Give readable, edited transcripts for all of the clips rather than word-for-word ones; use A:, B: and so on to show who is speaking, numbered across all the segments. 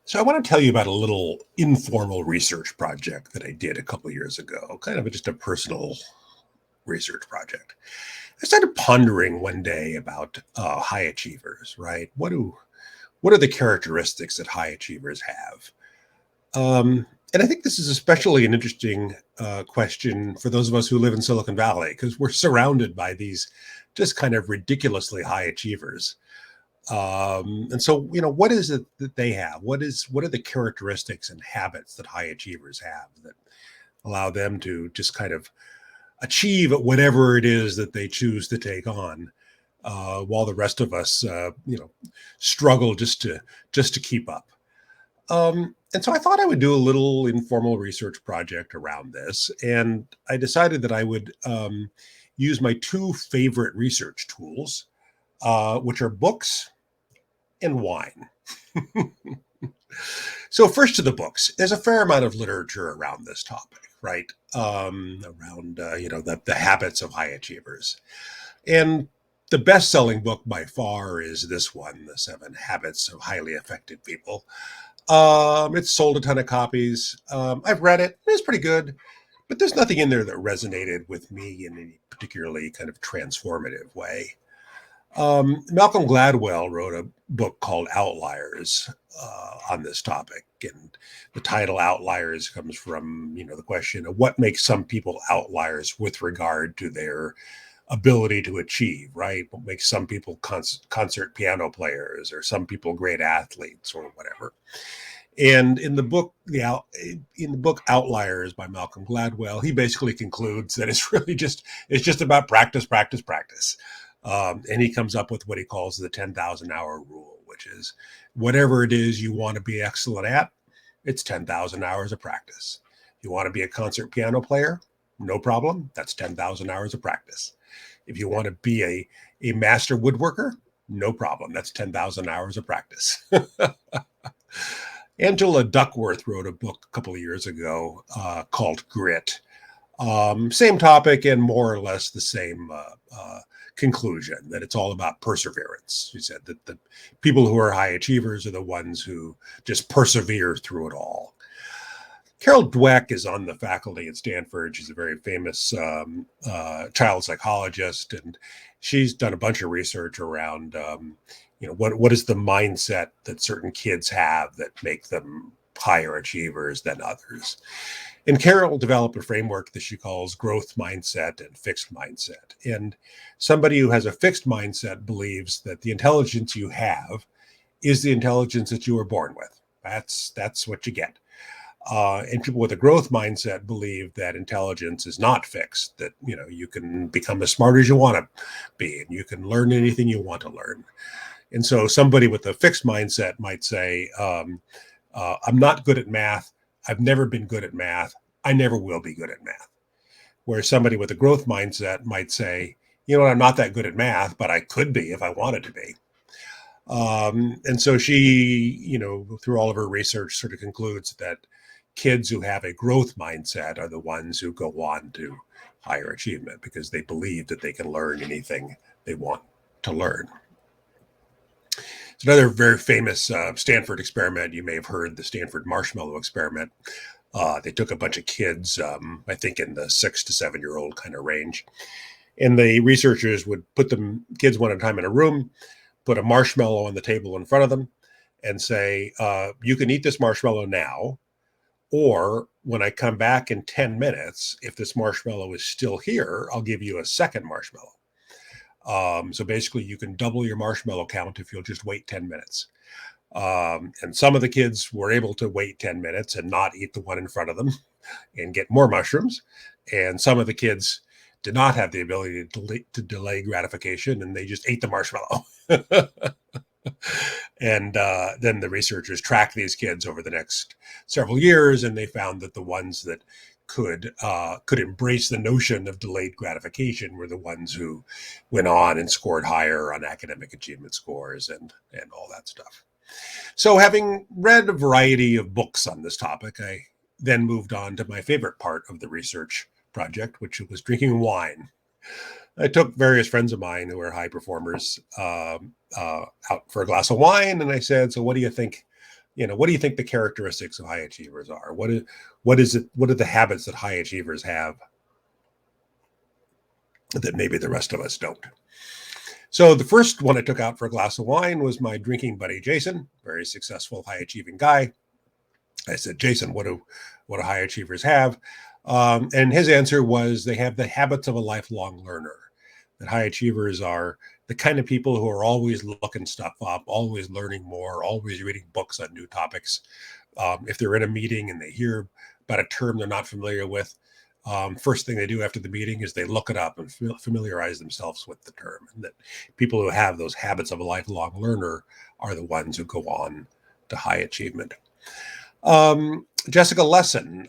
A: So I want to tell you about a little informal research project that I did a couple of years ago, kind of just a personal research project. I started pondering one day about high achievers, right? What are the characteristics that high achievers have? And I think this is especially an interesting question for those of us who live in Silicon Valley, because we're surrounded by these just kind of ridiculously high achievers. And so, what is it that they have? What are the characteristics and habits that high achievers have that allow them to just kind of achieve whatever it is that they choose to take on, while the rest of us, struggle just to keep up. And so I thought I would do a little informal research project around this, and I decided that I would use my two favorite research tools, which are books and wine. So first to the books. There's a fair amount of literature around this topic, right? Around the habits of high achievers, and the best-selling book by far is this one, The Seven Habits of Highly Effective People. It's sold a ton of copies. I've read it. It's pretty good, but there's nothing in there that resonated with me in any particularly kind of transformative way. Malcolm Gladwell wrote a book called Outliers on this topic, and the title Outliers comes from the question of what makes some people outliers with regard to their ability to achieve, right? What makes some people concert piano players, or some people great athletes, or whatever. And in the book, Outliers by Malcolm Gladwell, he basically concludes that it's just about practice, practice, practice. And he comes up with what he calls the 10,000 hour rule, which is whatever it is you want to be excellent at, it's 10,000 hours of practice. You want to be a concert piano player? No problem. That's 10,000 hours of practice. If you want to be a master woodworker, no problem. That's 10,000 hours of practice. Angela Duckworth wrote a book a couple of years ago called Grit. Same topic and more or less the same conclusion, that it's all about perseverance. She said that the people who are high achievers are the ones who just persevere through it all. Carol Dweck is on the faculty at Stanford. She's a very famous child psychologist, and she's done a bunch of research around, what is the mindset that certain kids have that make them higher achievers than others. And Carol developed a framework that she calls growth mindset and fixed mindset. And somebody who has a fixed mindset believes that the intelligence you have is the intelligence that you were born with. That's what you get. And people with a growth mindset believe that intelligence is not fixed, that, you can become as smart as you want to be, and you can learn anything you want to learn. And so somebody with a fixed mindset might say, I'm not good at math. I've never been good at math. I never will be good at math. Where somebody with a growth mindset might say, I'm not that good at math, but I could be if I wanted to be. And so she, through all of her research, sort of concludes that kids who have a growth mindset are the ones who go on to higher achievement, because they believe that they can learn anything they want to learn. It's another very famous Stanford experiment. You may have heard the Stanford Marshmallow experiment. They took a bunch of kids, I think in the 6 to 7 year old kind of range. And the researchers would put them kids one at a time in a room, put a marshmallow on the table in front of them, and say, you can eat this marshmallow now, or when I come back in 10 minutes, if this marshmallow is still here, I'll give you a second marshmallow. So basically, you can double your marshmallow count if you'll just wait 10 minutes. And some of the kids were able to wait 10 minutes and not eat the one in front of them and get more mushrooms. And some of the kids did not have the ability to delay gratification, and they just ate the marshmallow. And then the researchers tracked these kids over the next several years, and they found that the ones that could embrace the notion of delayed gratification were the ones who went on and scored higher on academic achievement scores and all that stuff. So having read a variety of books on this topic, I then moved on to my favorite part of the research project, which was drinking wine. I took various friends of mine who are high performers out for a glass of wine, and I said, so what do you think what do you think the characteristics of high achievers are? What are the habits that high achievers have that maybe the rest of us don't? So the first one I took out for a glass of wine was my drinking buddy, Jason, very successful, high achieving guy. I said, Jason, what do high achievers have? And his answer was they have the habits of a lifelong learner. That high achievers are the kind of people who are always looking stuff up, always learning more, always reading books on new topics. If they're in a meeting and they hear about a term they're not familiar with, first thing they do after the meeting is they look it up and familiarize themselves with the term. And that people who have those habits of a lifelong learner are the ones who go on to high achievement. Jessica Lesson,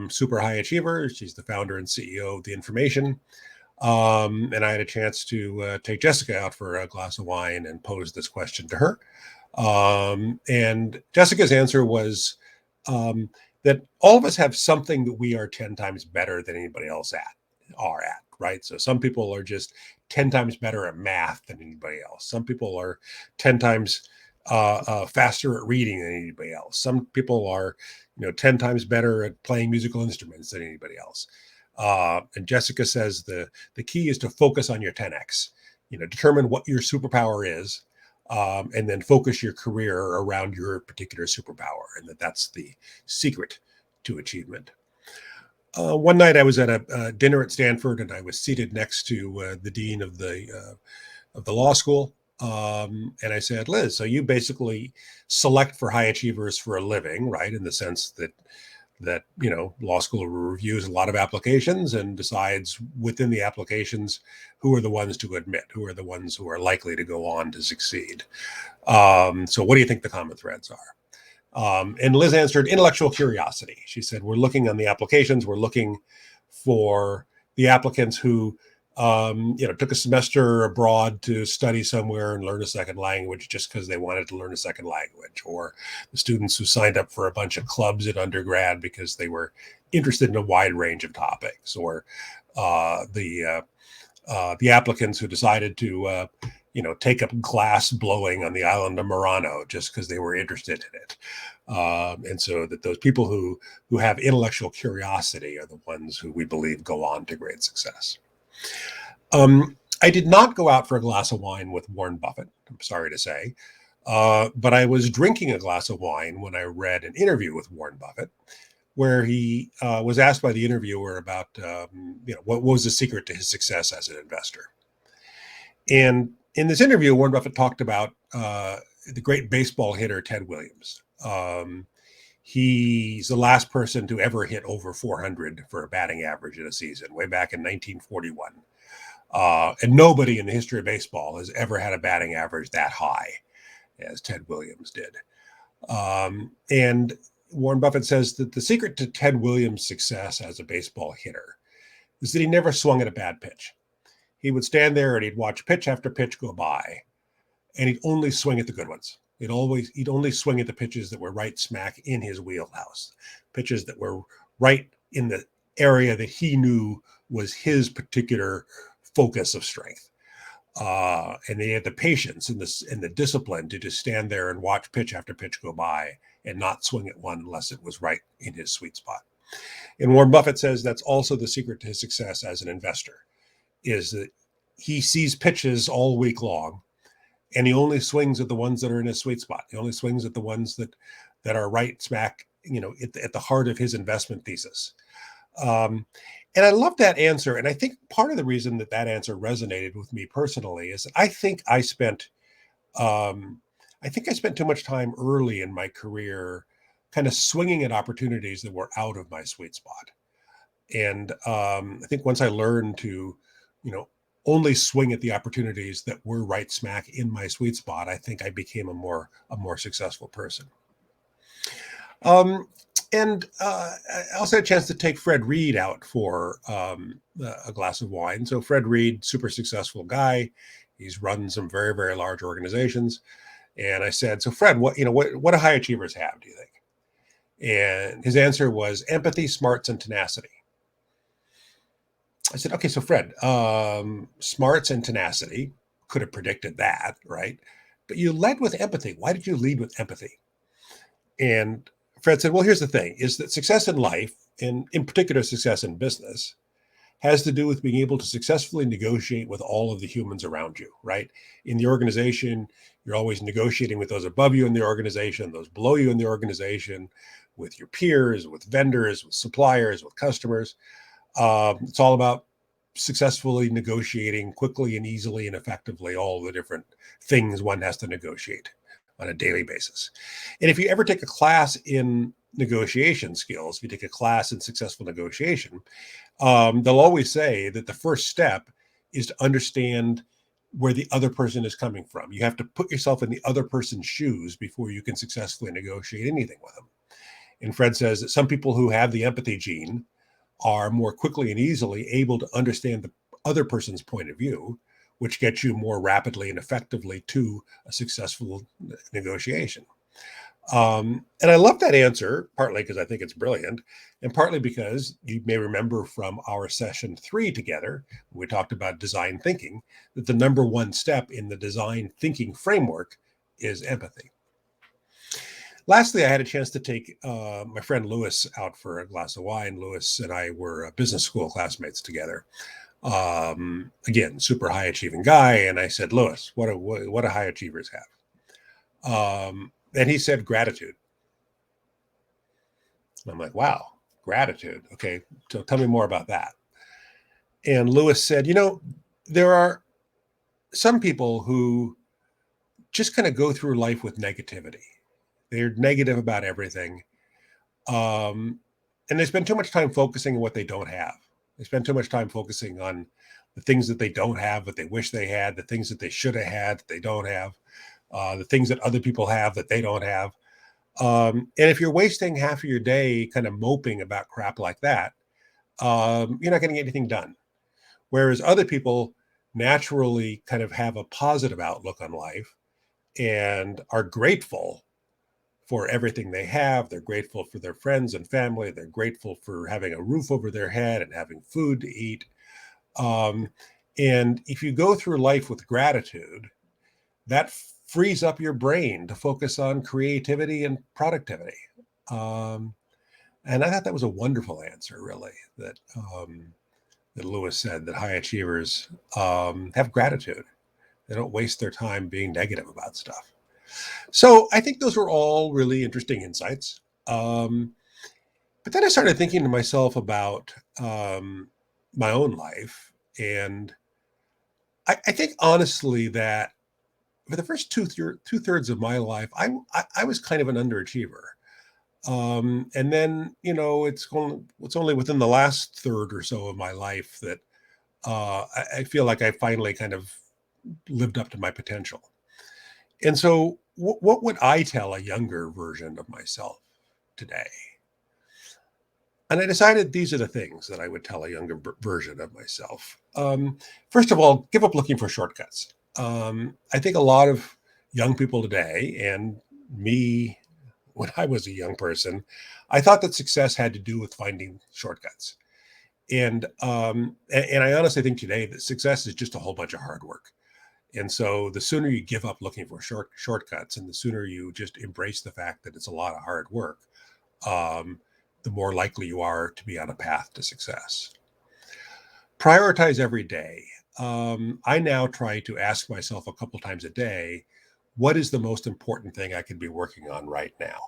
A: super high achiever. She's the founder and CEO of The Information. And I had a chance to take Jessica out for a glass of wine and pose this question to her. And Jessica's answer was that all of us have something that we are 10 times better than anybody else are at, right? So some people are just 10 times better at math than anybody else. Some people are 10 times faster at reading than anybody else. Some people are, 10 times better at playing musical instruments than anybody else. And Jessica says the key is to focus on your 10x, determine what your superpower is, and then focus your career around your particular superpower. And that's the secret to achievement. One night I was at a dinner at Stanford, and I was seated next to the dean of the law school. And I said, Liz, so you basically select for high achievers for a living, right? In the sense that law school reviews a lot of applications and decides within the applications who are the ones to admit, who are the ones who are likely to go on to succeed. So what do you think the common threads are? And Liz answered intellectual curiosity. She said, we're looking on the applications, we're looking for the applicants who took a semester abroad to study somewhere and learn a second language just because they wanted to learn a second language, or the students who signed up for a bunch of clubs in undergrad because they were interested in a wide range of topics, or the applicants who decided to take up glass blowing on the island of Murano just because they were interested in it. And so that those people who have intellectual curiosity are the ones who we believe go on to great success. I did not go out for a glass of wine with Warren Buffett, I'm sorry to say, but I was drinking a glass of wine when I read an interview with Warren Buffett, where he was asked by the interviewer about, what was the secret to his success as an investor. And in this interview, Warren Buffett talked about the great baseball hitter, Ted Williams. He's the last person to ever hit over 400 for a batting average in a season, way back in 1941. And nobody in the history of baseball has ever had a batting average that high as Ted Williams did. And Warren Buffett says that the secret to Ted Williams' success as a baseball hitter is that he never swung at a bad pitch. He would stand there and he'd watch pitch after pitch go by, and he'd only swing at the good ones. He'd only swing at the pitches that were right smack in his wheelhouse, pitches that were right in the area that he knew was his particular focus of strength. And he had the patience and the discipline to just stand there and watch pitch after pitch go by and not swing at one unless it was right in his sweet spot. And Warren Buffett says that's also the secret to his success as an investor, is that he sees pitches all week long, and he only swings at the ones that are in his sweet spot. He only swings at the ones that are right smack, at the heart of his investment thesis. And I love that answer. And I think part of the reason that answer resonated with me personally is that I think I spent too much time early in my career kind of swinging at opportunities that were out of my sweet spot. And I think once I learned to, only swing at the opportunities that were right smack in my sweet spot, I think I became a more successful person. And I also had a chance to take Fred Reed out for a glass of wine. So Fred Reed, super successful guy. He's run some very, very large organizations. And I said, so Fred, what do high achievers have, do you think? And his answer was empathy, smarts, and tenacity. I said, okay, so Fred, smarts and tenacity, could have predicted that, right? But you led with empathy. Why did you lead with empathy? And Fred said, well, here's the thing, is that success in life, and in particular success in business, has to do with being able to successfully negotiate with all of the humans around you, right? In the organization, you're always negotiating with those above you in the organization, those below you in the organization, with your peers, with vendors, with suppliers, with customers. It's all about successfully negotiating quickly and easily and effectively all the different things one has to negotiate on a daily basis. And if you ever take a class in negotiation skills, if you take a class in successful negotiation, they'll always say that the first step is to understand where the other person is coming from. You have to put yourself in the other person's shoes before you can successfully negotiate anything with them. And Fred says that some people who have the empathy gene are more quickly and easily able to understand the other person's point of view, which gets you more rapidly and effectively to a successful negotiation. And I love that answer, partly because I think it's brilliant, and partly because you may remember from our session 3 together, when we talked about design thinking, that the number one step in the design thinking framework is empathy. Lastly, I had a chance to take my friend Lewis out for a glass of wine. Lewis and I were business school classmates together. Again, super high achieving guy. And I said, Lewis, what do high achievers have? And he said gratitude. And I'm like, wow, gratitude. Okay, so tell me more about that. And Lewis said, there are some people who just kind of go through life with negativity. They're negative about everything. And they spend too much time focusing on what they don't have. They spend too much time focusing on the things that they don't have, that they wish they had, the things that they should have had, that they don't have, the things that other people have that they don't have. And if you're wasting half of your day kind of moping about crap like that, you're not going to get anything done. Whereas other people naturally kind of have a positive outlook on life and are grateful for everything they have. They're grateful for their friends and family. They're grateful for having a roof over their head and having food to eat. And if you go through life with gratitude, that frees up your brain to focus on creativity and productivity. And I thought that was a wonderful answer, really, that Lewis said, that high achievers have gratitude. They don't waste their time being negative about stuff. So I think those were all really interesting insights. But then I started thinking to myself about my own life. And I think honestly that for the first two-thirds of my life, I was kind of an underachiever. And then, it's only within the last third or so of my life that I feel like I finally kind of lived up to my potential. And so what would I tell a younger version of myself today? And I decided these are the things that I would tell a younger version of myself. First of all, give up looking for shortcuts. I think a lot of young people today, and me when I was a young person, I thought that success had to do with finding shortcuts. And I honestly think today that success is just a whole bunch of hard work. And so the sooner you give up looking for shortcuts and the sooner you just embrace the fact that it's a lot of hard work, the more likely you are to be on a path to success. Prioritize every day. I now try to ask myself a couple times a day, what is the most important thing I could be working on right now?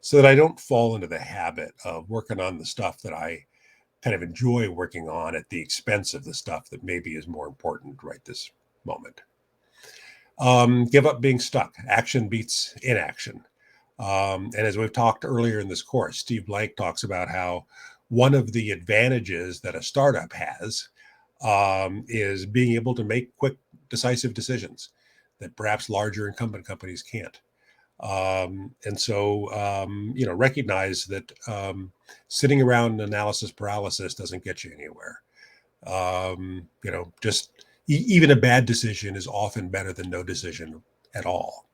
A: So that I don't fall into the habit of working on the stuff that I kind of enjoy working on at the expense of the stuff that maybe is more important right this moment. Give up being stuck. Action beats inaction. And as we've talked earlier in this course, Steve Blank talks about how one of the advantages that a startup has is being able to make quick, decisive decisions that perhaps larger incumbent companies can't. And so, recognize that sitting around analysis paralysis doesn't get you anywhere. Just even a bad decision is often better than no decision at all.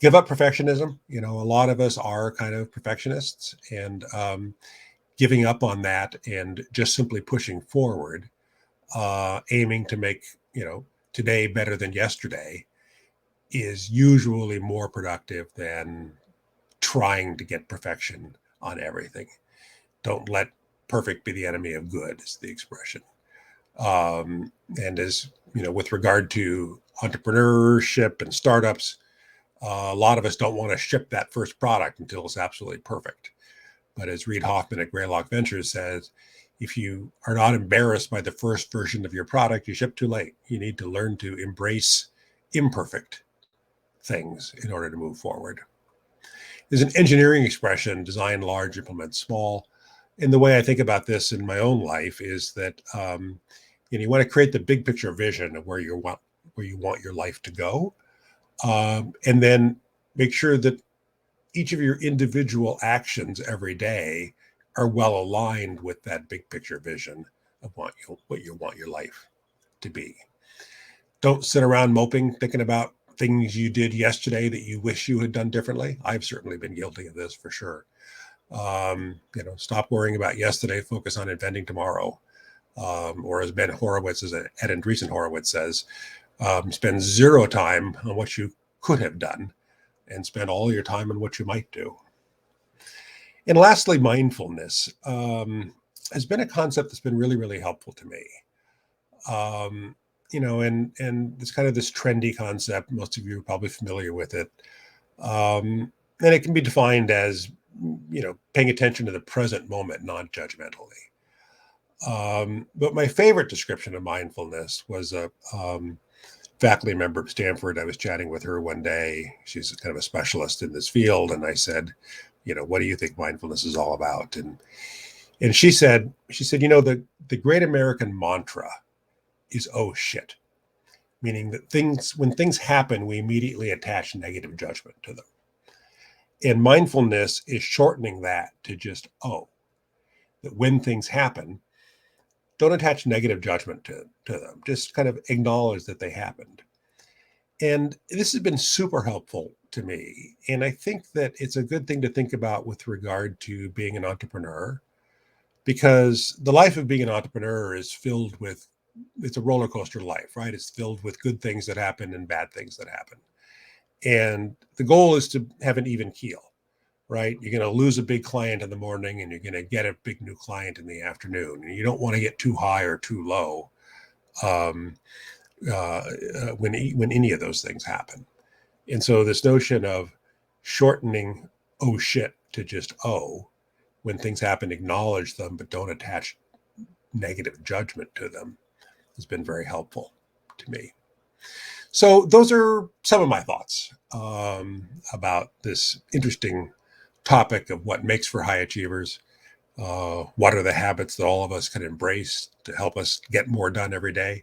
A: Give up perfectionism. A lot of us are kind of perfectionists, and giving up on that and just simply pushing forward, aiming to make, today better than yesterday is usually more productive than trying to get perfection on everything. Don't let perfect be the enemy of good, is the expression. And as you know, with regard to entrepreneurship and startups, a lot of us don't want to ship that first product until it's absolutely perfect. But as Reid Hoffman at Greylock Ventures says, if you are not embarrassed by the first version of your product, you ship too late. You need to learn to embrace imperfect things in order to move forward. There's an engineering expression, design large, implement small. And the way I think about this in my own life is that you want to create the big picture vision of where you want your life to go, and then make sure that each of your individual actions every day are well aligned with that big picture vision of what you want your life to be. Don't sit around moping, thinking about things you did yesterday that you wish you had done differently. I've certainly been guilty of this for sure. Stop worrying about yesterday, focus on inventing tomorrow. Or as Ben Horowitz, as Ed Andreessen Horowitz says, spend zero time on what you could have done and spend all your time on what you might do. And lastly, mindfulness has been a concept that's been really, really helpful to me. And it's kind of this trendy concept. Most of you are probably familiar with it. And it can be defined as, paying attention to the present moment non-judgmentally. But my favorite description of mindfulness was a faculty member at Stanford. I was chatting with her one day. She's kind of a specialist in this field. And I said, what do you think mindfulness is all about? And she said, the great American mantra is, oh shit. Meaning that when things happen, we immediately attach negative judgment to them. And mindfulness is shortening that to just, that when things happen, don't attach negative judgment to them. Just kind of acknowledge that they happened. And this has been super helpful to me. And I think that it's a good thing to think about with regard to being an entrepreneur, because the life of being an entrepreneur is filled with, it's a roller coaster life, right? It's filled with good things that happen and bad things that happen. And the goal is to have an even keel, right? You're going to lose a big client in the morning and you're going to get a big new client in the afternoon. And you don't want to get too high or too low when any of those things happen. And so this notion of shortening oh shit to just when things happen, acknowledge them, but don't attach negative judgment to them has been very helpful to me. So those are some of my thoughts about this interesting topic of what makes for high achievers. What are the habits that all of us can embrace to help us get more done every day?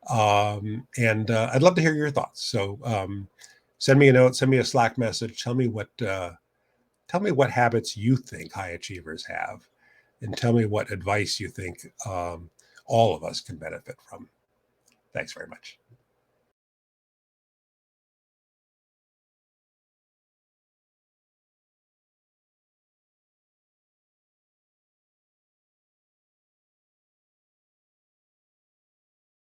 A: And I'd love to hear your thoughts. So send me a note, send me a Slack message. Tell me what habits you think high achievers have, and tell me what advice you think all of us can benefit from. Thanks very much.